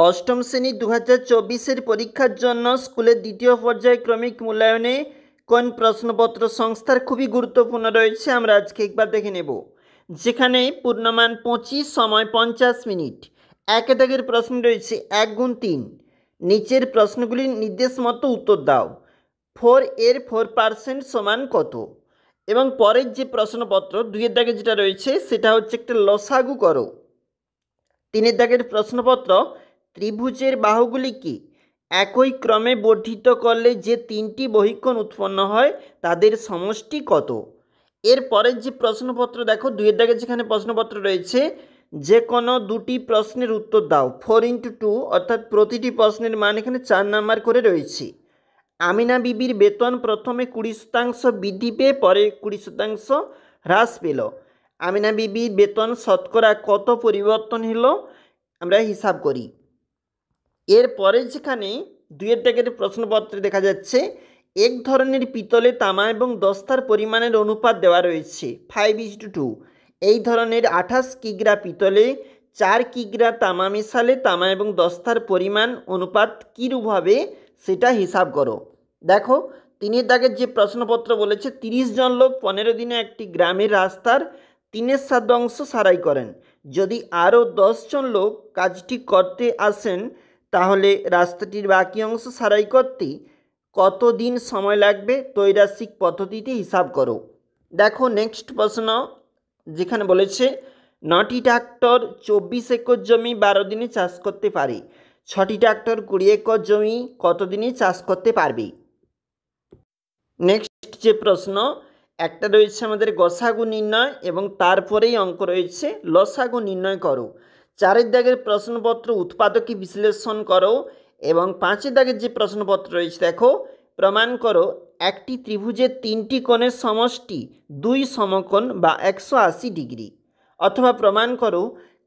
অষ্টম শ্রেণী 2024-এর পরীক্ষার জন্য স্কুলের দ্বিতীয় পর্যায়ক্রমিক মূল্যায়নে কোন প্রশ্নপত্র সংস্থার খুবই গুরুত্বপূর্ণ রয়েছে আমরা আজকে একবার দেখে নেব। যেখানে পূর্ণমান 25, সময় 50 মিনিট। এক দাগের প্রশ্ন রয়েছে 1 গুণ 3। নিচের প্রশ্নগুলির নির্দেশ মতো উত্তর দাও। 4 এর 4% সমান কত? এবং পরের যে প্রশ্নপত্র 2 দাগে যেটা রয়েছে সেটা হচ্ছে একটা লসাগু করো। 3 দাগের প্রশ্নপত্র ত্রিভুজের বাহুগুলি কি একই ক্রমে বর্ধিত করলে যে 3টি বহিকোণ উৎপন্ন হয় তাদের সমষ্টি কত? এর পরের যে প্রশ্নপত্র দেখো 2 দাগে যেখানে প্রশ্নপত্র রয়েছে যে কোনো দুটি প্রশ্নের উত্তর দাও। 4x2 অর্থাৎ প্রতিটি প্রশ্নের মান এখানে 4 নাম্বার করে রয়েছে। আমিনা বিবির বেতন প্রথমে 20% বৃদ্ধি পেয়ে পরে 20% হ্রাস পেল। আমিনা বিবির বেতন শতকরা কত পরিবর্তন হলো আমরা হিসাব করি। এরপরে যেখানে 2 দাগের প্রশ্নপত্রে দেখা যাচ্ছে এক ধরনের পিতলে তামা এবং দস্তার পরিমাণের অনুপাত দেওয়া রয়েছে 5:2। এই ধরনের 28 কিগ্রা পিতলে 4 কিগ্রা তামা মেশালে তামা এবং দস্তার পরিমাণ অনুপাত কীরূপ হবে সেটা হিসাব করো। দেখো 3 দাগের যে প্রশ্নপত্র বলেছে 30 জন লোক 15 দিনে একটি গ্রামের রাস্তার 3/7 অংশ সারাই করেন। যদি আরও 10 জন লোক কাজটি করতে আসেন তাহলে রাস্তাটির বাকি অংশ সারাই করতে কত দিন সময় লাগবে ত্রৈরাসিক পদ্ধতিতে হিসাব করো। দেখো নেক্সট প্রশ্ন যেখানে বলেছে 9টি ট্রাক্টর 24 একর জমি 12 দিনে চাষ করতে পারে। 6টি ট্রাক্টর 20 একর জমি কত দিনে চাষ করতে পারবে? নেক্সট যে প্রশ্ন একটা রয়েছে আমাদের গসাগু নির্ণয় এবং তারপরেই অঙ্ক রয়েছে লসাগু নির্ণয় করো। 4 দাগের প্রশ্নপত্র উৎপাদকে বিশ্লেষণ করো এবং 5 দাগের যে প্রশ্নপত্র রয়েছে দেখো প্রমাণ করো একটি ত্রিভুজের 3টি কোণের সমষ্টি 2 সমকোণ বা 180 ডিগ্রি। অথবা প্রমাণ করো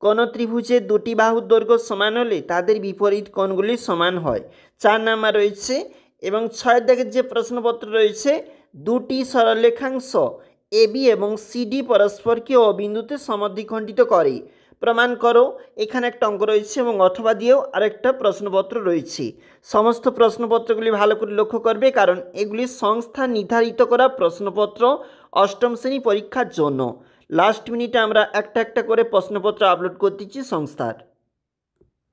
কোন ত্রিভুজের 2টি বাহুর দৈর্ঘ্য সমান হলে তাদের বিপরীত কোণগুলি সমান হয়। 4 নাম্বার রয়েছে। এবং 6 দাগের যে প্রশ্নপত্র রয়েছে 2টি সরলরেখাংশ এবি এবং সিডি পরস্পরকে ও বিন্দুতে সমদ্বিখণ্ডিত করে। প্রমাণ করো। এখানে একটা অঙ্ক রয়েছে এবং অথবা দিয়েও আরেকটা প্রশ্নপত্র রয়েছে। সমস্ত প্রশ্নপত্রগুলি ভালো করে লক্ষ্য করবে কারণ এগুলি সংস্থা নির্ধারিত করা প্রশ্নপত্র অষ্টম শ্রেণী পরীক্ষার জন্য। লাস্ট মিনিটে আমরা একটা একটা করে প্রশ্নপত্র আপলোড করতেছি সংস্থার।